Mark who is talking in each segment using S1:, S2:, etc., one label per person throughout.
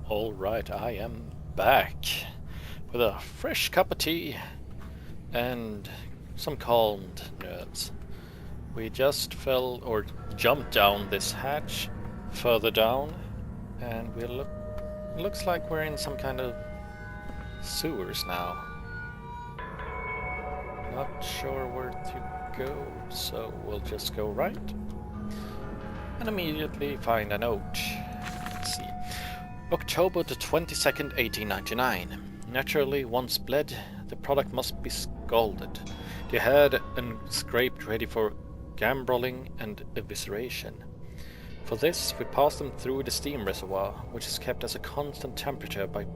S1: Alright, I am back with a fresh cup of tea and some calmed nerves. We just fell or jumped down this hatch further down, and looks like we're in some kind of sewers now. Not sure where to go, so we'll just go right and immediately find a note. Let's see. October the 22nd, 1899. Naturally, once bled, the product must be scalded, dehared and scraped ready for gambrelling and evisceration. For this, we pass them through the steam reservoir, which is kept at a constant temperature by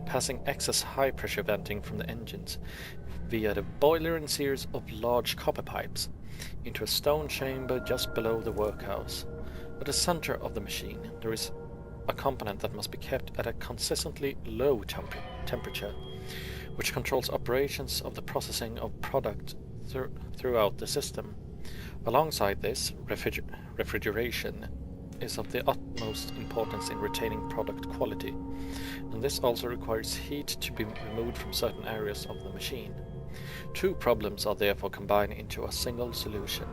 S1: passing excess high-pressure venting from the engines via the boiler and series of large copper pipes into a stone chamber just below the workhouse. At the center of the machine, there is a component that must be kept at a consistently low temperature, which controls operations of the processing of product throughout the system. Alongside this, refrigeration is of the utmost importance in retaining product quality, and this also requires heat to be removed from certain areas of the machine. Two problems are therefore combined into a single solution: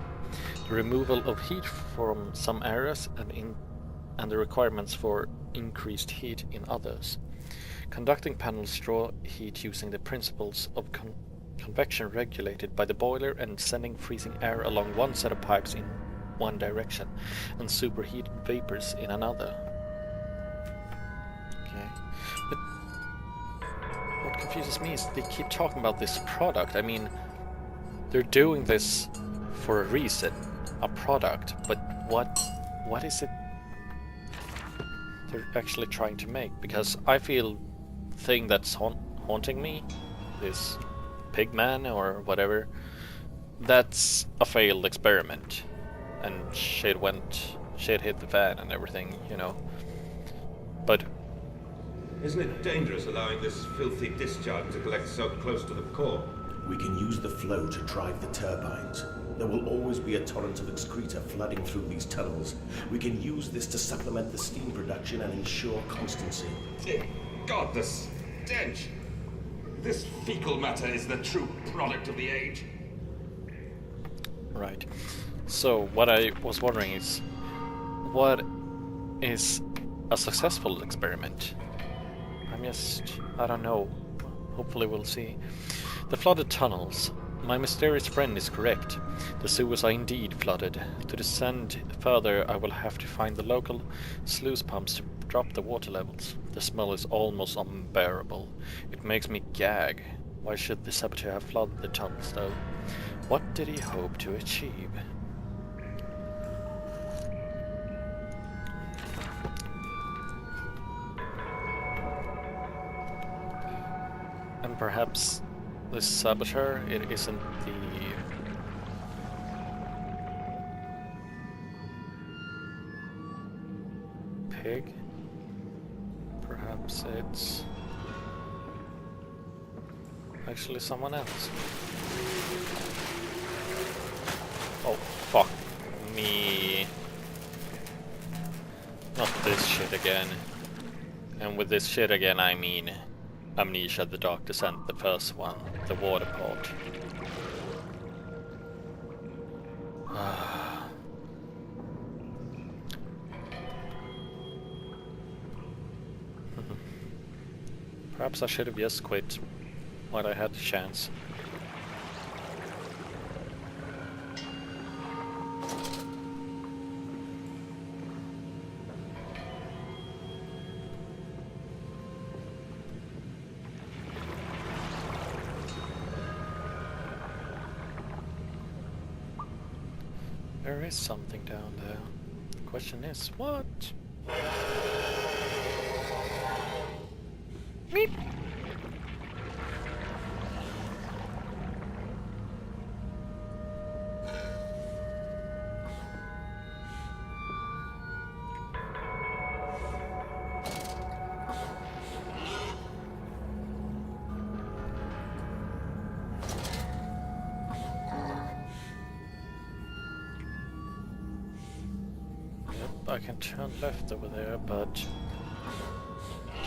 S1: the removal of heat from some areas and the requirements for increased heat in others. Conducting panels draw heat using the principles of convection regulated by the boiler and sending freezing air along one set of pipes in one direction and superheat vapors in another. Okay. But what confuses me is they keep talking about this product. I mean, they're doing this for a reason, a product, but what is it they're actually trying to make? Because I feel the thing that's haunting me, this pigman or whatever, that's a failed experiment, and shit hit the fan and everything, you know. But
S2: isn't it dangerous allowing this filthy discharge to collect so close to the core?
S3: We can use the flow to drive the turbines. There will always be a torrent of excreta flooding through these tunnels. We can use this to supplement the steam production and ensure constancy.
S2: Dear God, the stench! This fecal matter is the true product of the age.
S1: right. So what I was wondering is, what is a successful experiment? I don't know. Hopefully we'll see. The flooded tunnels. My mysterious friend is correct. The sewers are indeed flooded. To descend further, I will have to find the local sluice pumps to drop the water levels. The smell is almost unbearable. It makes me gag. Why should the saboteur have flooded the tunnels, though? What did he hope to achieve? And perhaps this saboteur, it isn't the pig. Perhaps it's actually someone else. Oh, fuck me. Not this shit again. And with this shit again, I mean Amnesia the Dark Descent, the first one, the water port. Perhaps I should have just quit while I had the chance. There is something down there. The question is, what? Meep. I can turn left over there, but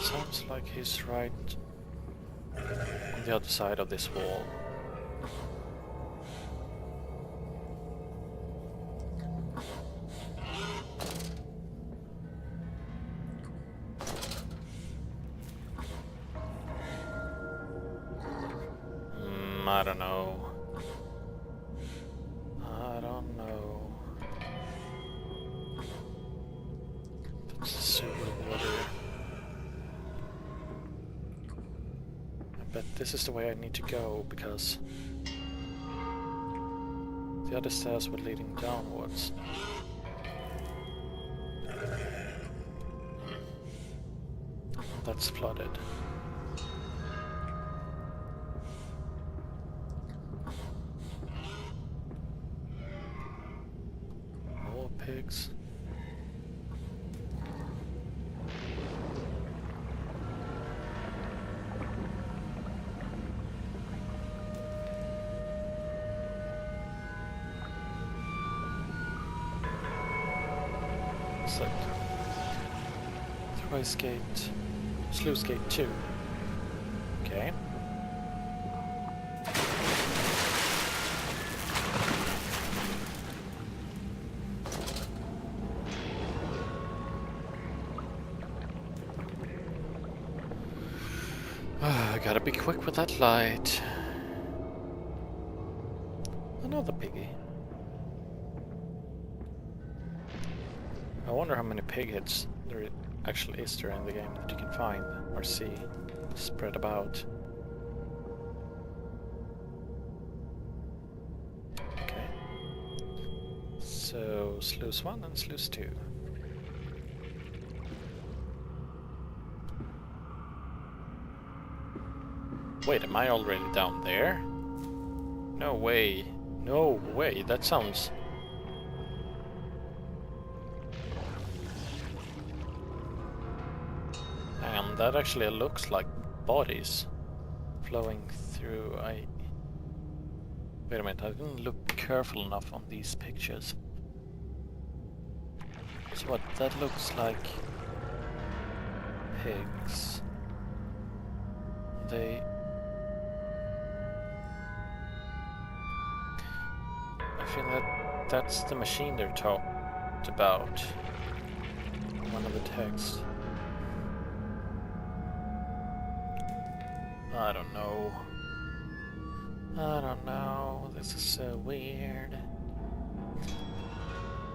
S1: Sounds like he's right on the other side of this wall. I don't know. I don't know. It's sewer water. I bet this is the way I need to go because the other stairs were leading downwards. That's flooded. More pigs. Select Thrice Gate, Sluice Gate 2. Okay. I gotta be quick with that light. Another piggy. I wonder how many pig heads there actually is there in the game that you can find or see spread about. Okay. So, sluice 1 and sluice 2. Wait, am I already down there? No way. No way, that sounds... That actually looks like bodies flowing through. Wait a minute, I didn't look careful enough on these pictures. So what, that looks like pigs. I feel that that's the machine they're talked about in one of the texts. I don't know. I don't know. This is so weird.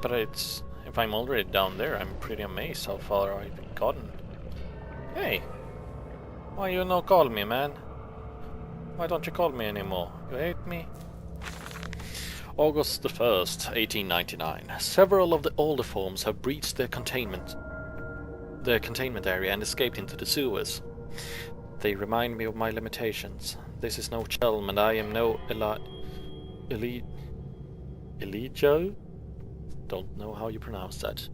S1: But it's... if I'm already down there, I'm pretty amazed how far I've gotten. Hey! Why you not call me, man? Why don't you call me anymore? You hate me? August the 1st, 1899. Several of the older forms have breached their containment area and escaped into the sewers. They remind me of my limitations. This is no Chelm, and I am no Elijah? Don't know how you pronounce that.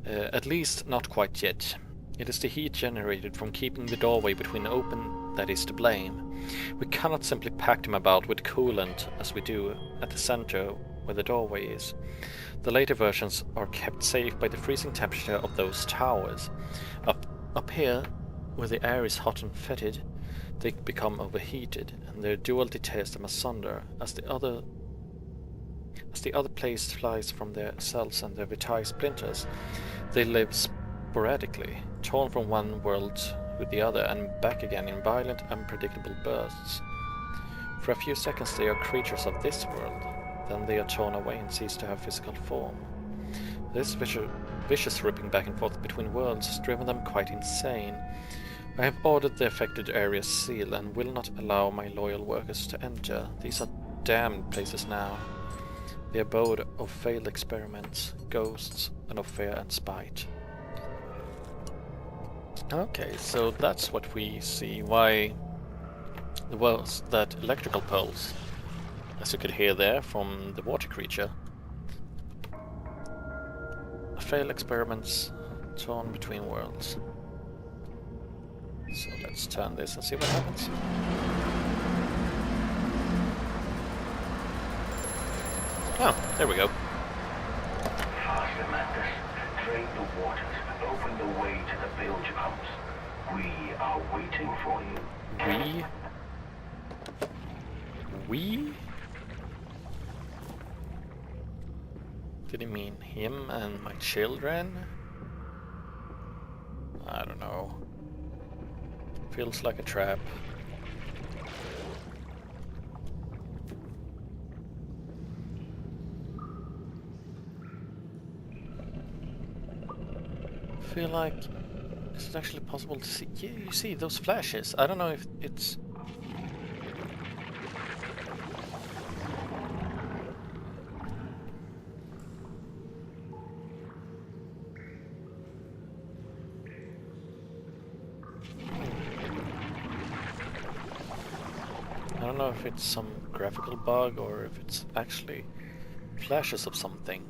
S1: At least not quite yet. It is the heat generated from keeping the doorway between open that is to blame. We cannot simply pack them about with coolant as we do at the center where the doorway is. The later versions are kept safe by the freezing temperature of those towers. Up here, where the air is hot and fetid, they become overheated, and their duality tears them asunder as the other place flies from their cells and their vitae splinters. They live sporadically, torn from one world with the other and back again in violent, unpredictable bursts. For a few seconds they are creatures of this world, then they are torn away and cease to have physical form. This vicious ripping back and forth between worlds has driven them quite insane. I have ordered the affected areas sealed and will not allow my loyal workers to enter. These are damned places now. The abode of failed experiments, ghosts, and of fear and spite. Okay, so that's what we see. Why there was that electrical pulse, as you could hear there from the water creature. Failed experiments torn between worlds. So let's turn this and see what happens. Oh, there we go.
S4: Faster, Mantis. Drain the waters. Open the way to the bilge pumps. We are waiting for you.
S1: We? Did he mean him and my children? I don't know. Feels like a trap. Feel like is it actually possible to see? Yeah, you see those flashes. I don't know if it's I don't know if it's some graphical bug or if it's actually flashes of something.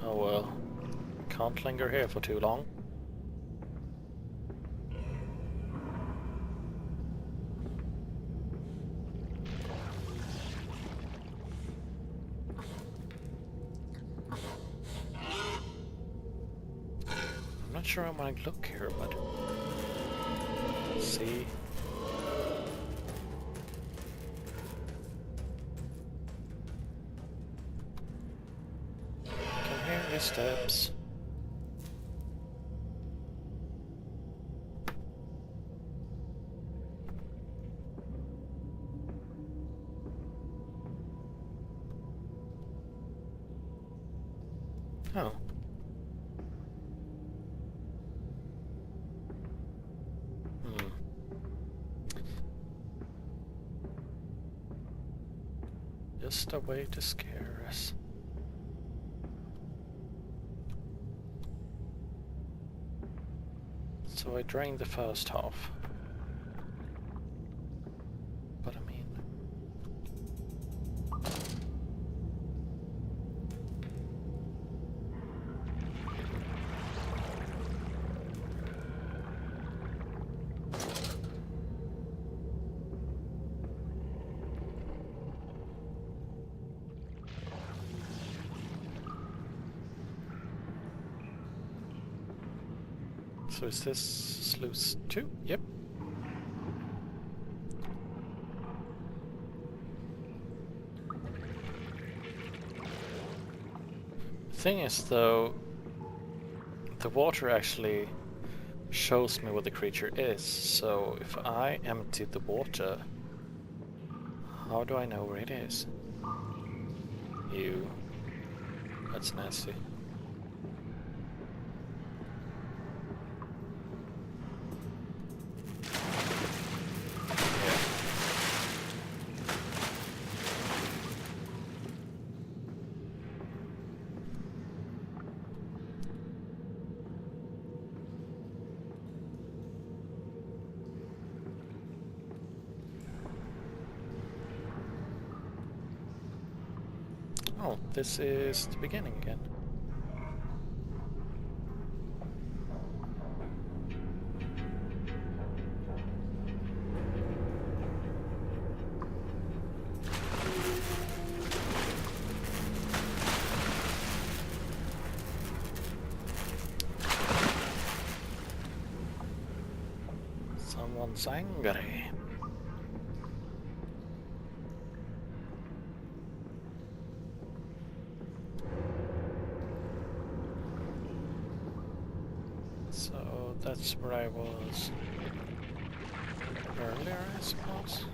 S1: Oh well, can't linger here for too long. I'm not sure I want to look here, but let's see. I can hear his steps. Oh. Just a way to scare us. So I drained the first half. But I mean... So is this sluice 2? Yep. The thing is though, the water actually shows me what the creature is, so if I empty the water, how do I know where it is? Ew. That's nasty. Oh, this is the beginning again. Someone's angry. So that's where I was earlier, I suppose.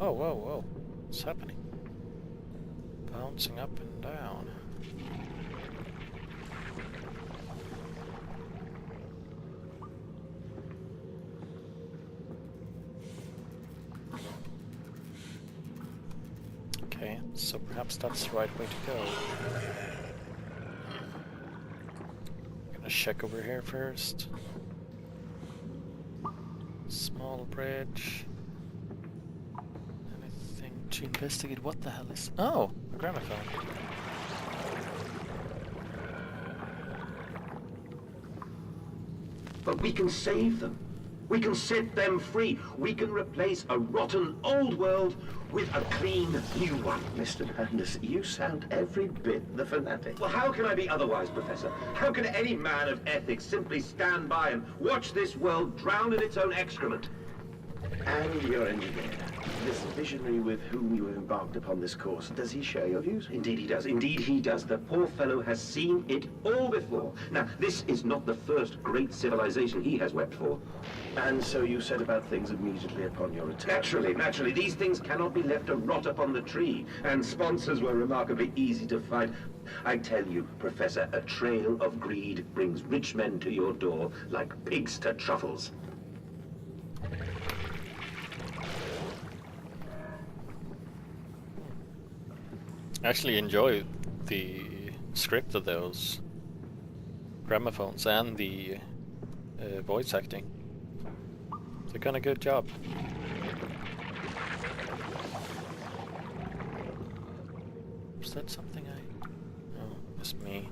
S1: Oh, whoa, whoa. What's happening? Bouncing up and down. Okay, so perhaps that's the right way to go. Gonna check over here first. Small bridge. Anything to investigate? What the hell is... Oh! A gramophone.
S4: But we can save them.
S3: We can set them free. We can replace a rotten old world with a clean new one. Mr. Madness, you sound every bit the fanatic. Well, how can I be otherwise, Professor? How can any man of ethics simply stand by and watch this world drown in its own excrement? And your engineer, this visionary with whom you have embarked upon this course, does he share your views? Indeed he does. Indeed he does. The poor fellow has seen it all before. Now, this is not the first great civilization he has wept for. And so you set about things immediately upon your return? Naturally. These things cannot be left to rot upon the tree. And sponsors were remarkably easy to find. I tell you, Professor, a trail of greed brings rich men to your door like pigs to truffles.
S1: I actually enjoy the script of those gramophones and the voice acting. They've done a good job. Is that something Oh, it's me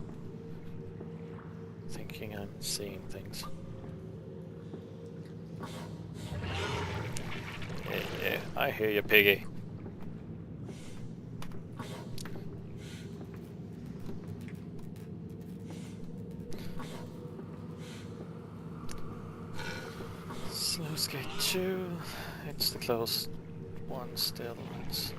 S1: thinking I'm seeing things. Yeah, I hear you, piggy. Sluice Gate 2, it's the closed one still. It's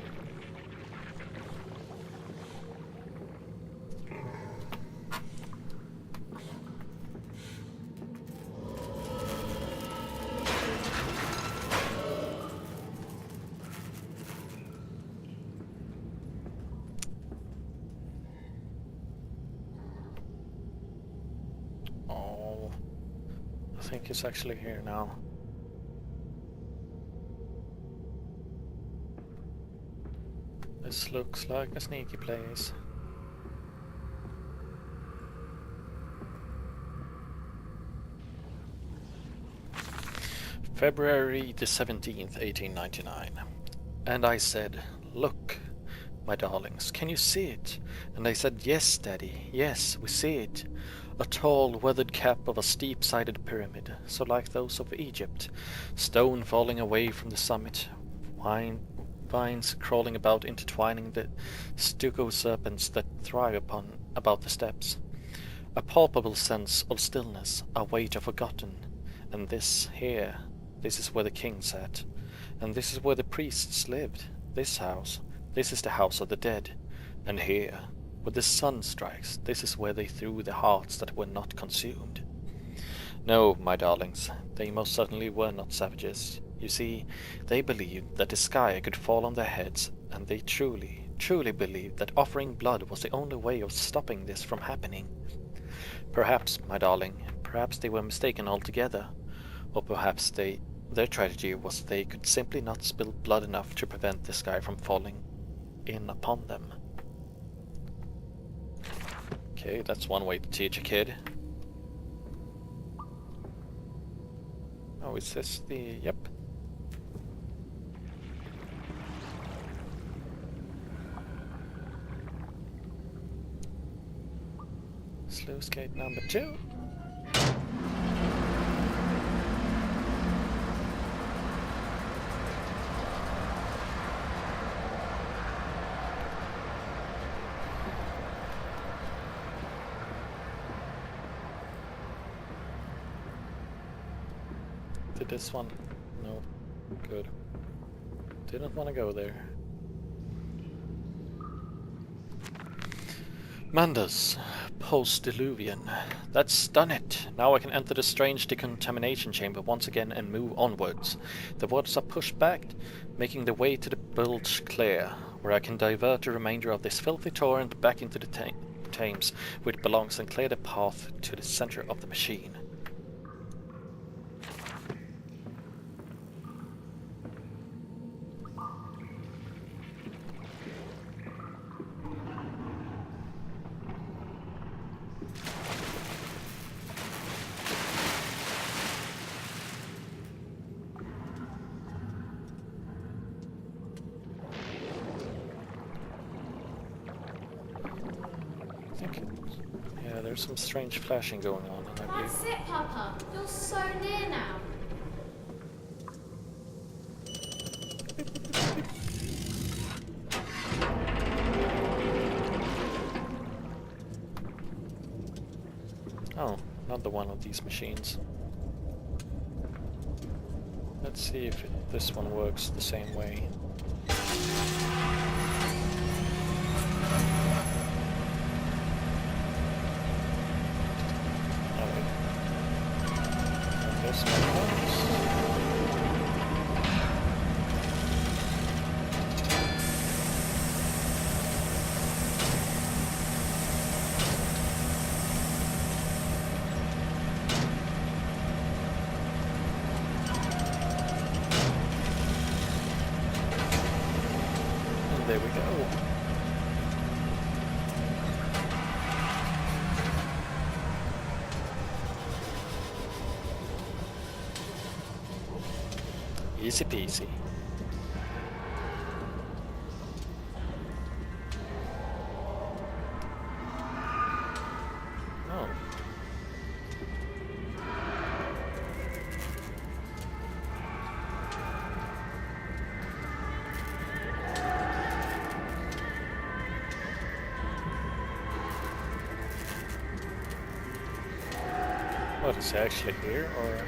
S1: oh, I think it's actually here now. This looks like a sneaky place. February the 17th, 1899. And I said, "Look, my darlings, can you see it?" And they said, "Yes, Daddy, yes, we see it. A tall, weathered cap of a steep-sided pyramid, so like those of Egypt, stone falling away from the summit, vines crawling about, intertwining the stucco serpents that thrive about the steps. A palpable sense of stillness, a weight of forgotten. And this here, this is where the king sat. And this is where the priests lived. This house, this is the house of the dead. And here, where the sun strikes, this is where they threw the hearts that were not consumed." No, my darlings, they most certainly were not savages. You see, they believed that the sky could fall on their heads, and they truly, truly believed that offering blood was the only way of stopping this from happening. Perhaps, my darling, perhaps they were mistaken altogether, or perhaps their tragedy was they could simply not spill blood enough to prevent the sky from falling in upon them. Okay, that's one way to teach a kid. Oh, is this the... yep. Sluice gate number 2. Did this one? No. Good. Didn't want to go there. Mandas, post-diluvian. That's done it. Now I can enter the strange decontamination chamber once again and move onwards. The waters are pushed back, making the way to the bilge clear, where I can divert the remainder of this filthy torrent back into the Thames, where it belongs, and clear the path to the center of the machine. There's some strange flashing going on, and I believe...
S5: That's it, Papa. You're so near now.
S1: Oh, another one of these machines. Let's see if this one works the same way. Oh wait. And this one works. There we go. Easy peasy. Oh. What, is he actually here, or...?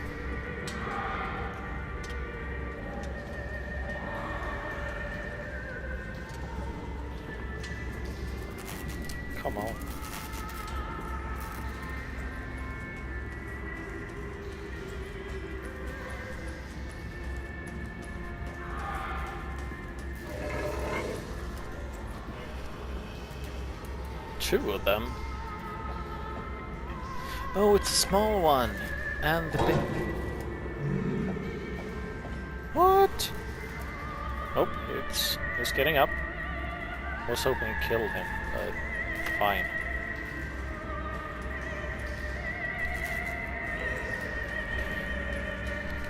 S1: Come on. Two of them? Oh, it's a small one! And the big... What? Oh, it's getting up. I was hoping to kill him, but fine.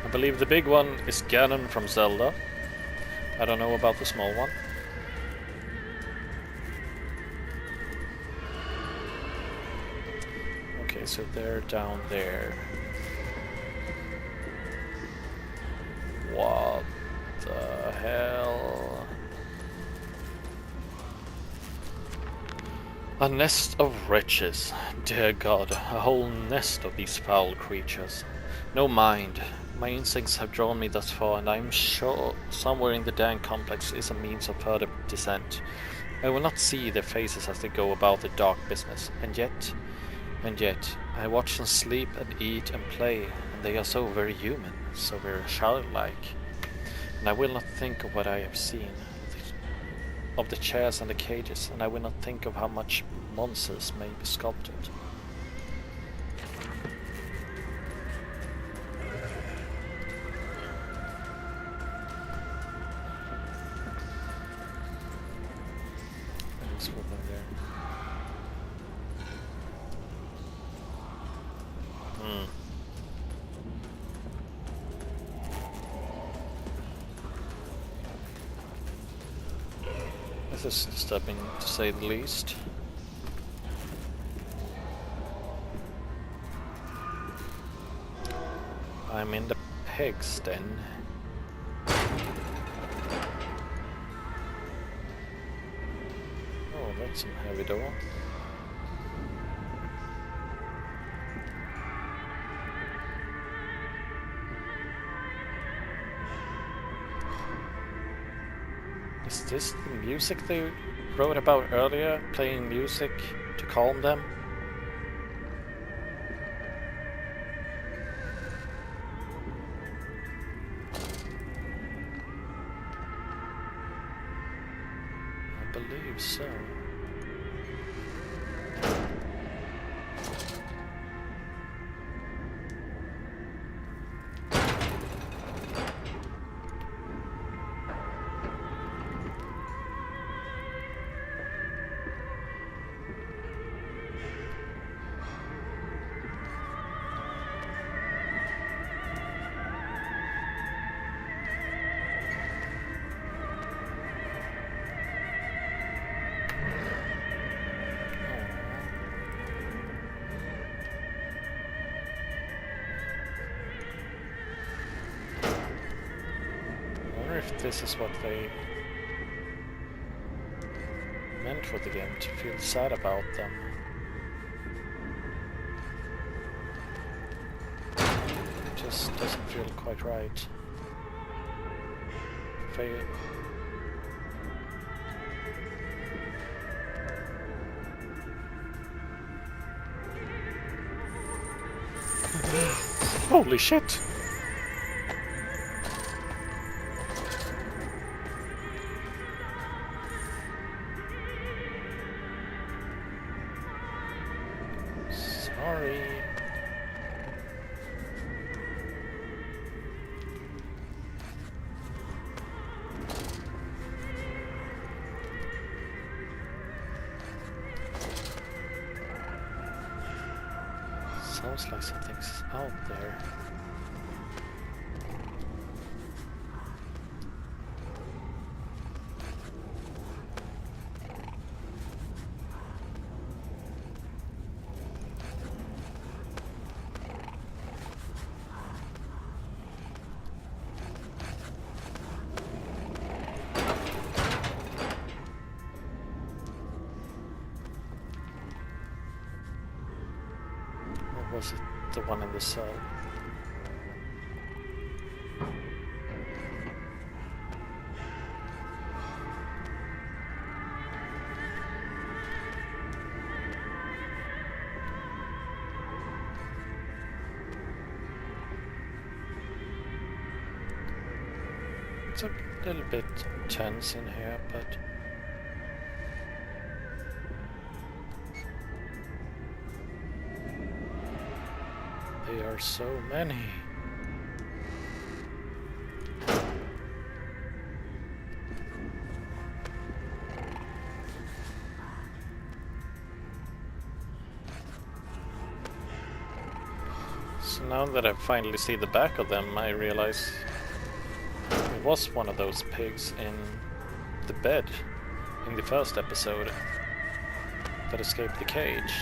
S1: I believe the big one is Ganon from Zelda. I don't know about the small one. Okay, so they're down there. What the hell? A nest of wretches. Dear God, a whole nest of these foul creatures. No mind. My instincts have drawn me thus far, and I am sure somewhere in the damn complex is a means of further descent. I will not see their faces as they go about their dark business, and yet, I watch them sleep and eat and play, and they are so very human, so very childlike. And I will not think of what I have seen, of the chairs and the cages, and I will not think of how much monsters may be sculpted. There's one there. This is disturbing, to say the least. I'm in the pig's den. Oh, that's some heavy door. Is this the music they wrote about earlier? Playing music to calm them? I believe so. If this is what they meant for the game, to feel sad about them. just doesn't feel quite right. Fail. Holy shit! Sorry. Sounds like something's out there. Or was it the one in the cell? It's a little bit tense in here, but there are so many. So now that I finally see the back of them, I realize it was one of those pigs in the bed in the first episode that escaped the cage.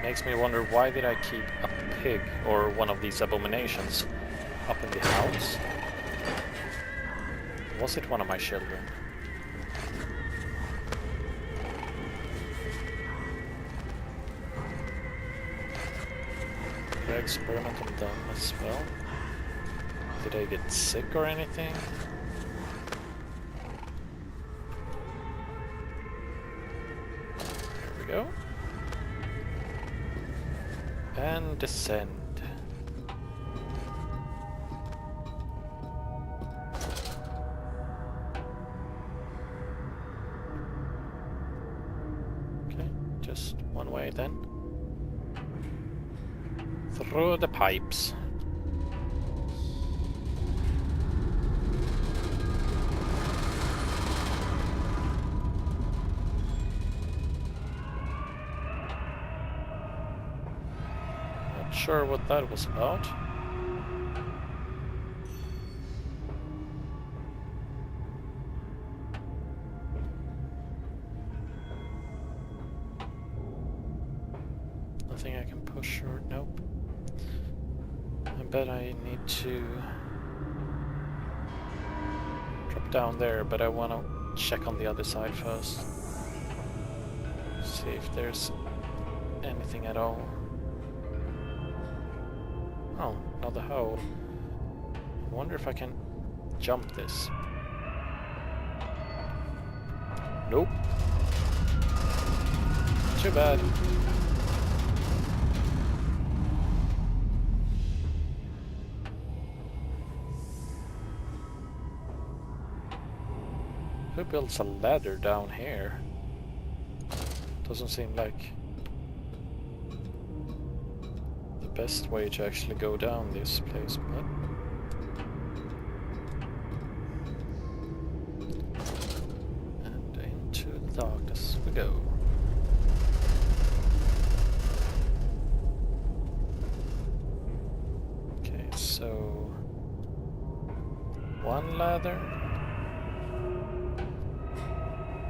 S1: Makes me wonder, why did I keep a pig or one of these abominations up in the house? Was it one of my children? Did I experiment on them as well? Did I get sick or anything? There we go. And descend. Okay, just one way then. Through the pipes. Sure what that was about. Nothing I can push or nope. I bet I need to drop down there, but I want to check on the other side first. See if there's anything at all. Oh, another hole. I wonder if I can jump this. Nope. Too bad. Who builds a ladder down here? Doesn't seem like best way to actually go down this place, but and into the darkness we go. Okay, so one ladder,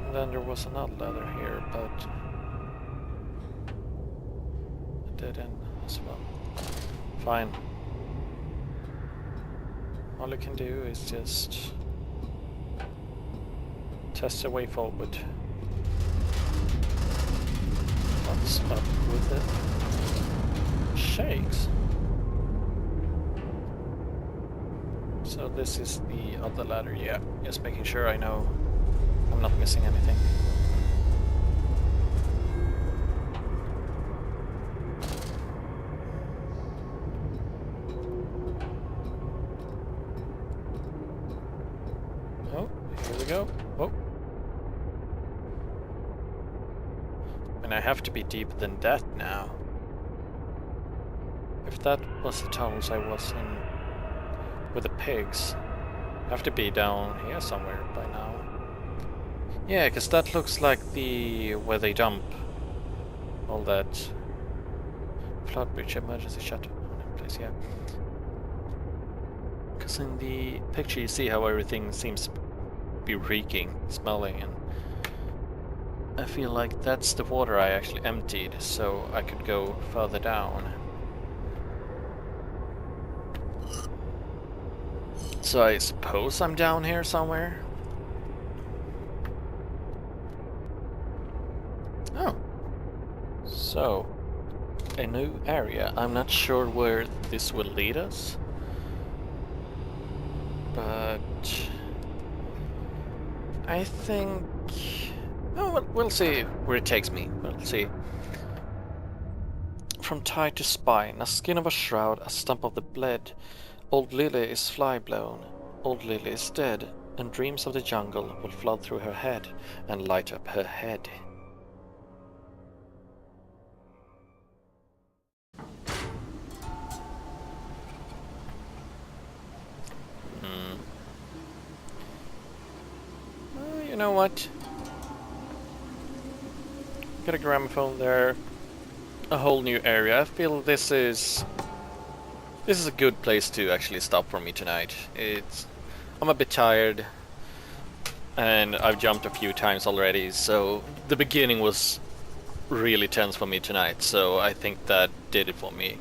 S1: and then there was another ladder here, but a dead end as well. Fine. All I can do is just test the way forward. What's up with it? Shakes. So this is the other ladder, yeah. Just making sure I know I'm not missing anything. Oh, here we go. Oh. And I have to be deeper than that now. If that was the tunnels I was in with the pigs, I have to be down here somewhere by now. Yeah, because that looks like the where they dump all that flood bridge emergency shutter in place. Yeah, because in the picture you see how everything seems to be reeking, smelling, and I feel like that's the water I actually emptied, so I could go further down. So I suppose I'm down here somewhere. Oh. So, a new area. I'm not sure where this will lead us. But I think... Oh, well, we'll see where it takes me. We'll see. From tie to spine, a skin of a shroud, a stump of the bled. Old Lily is fly-blown. Old Lily is dead, and dreams of the jungle will flood through her head and light up her head. You know what? Got a gramophone there. A whole new area. I feel this is a good place to actually stop for me tonight. I'm a bit tired, and I've jumped a few times already, so the beginning was really tense for me tonight, so I think that did it for me.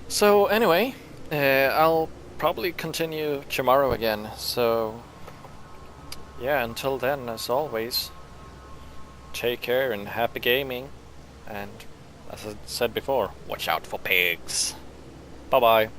S1: So anyway, I'll probably continue tomorrow again, so yeah, until then, as always, take care and happy gaming, and as I said before, watch out for pigs. Bye bye.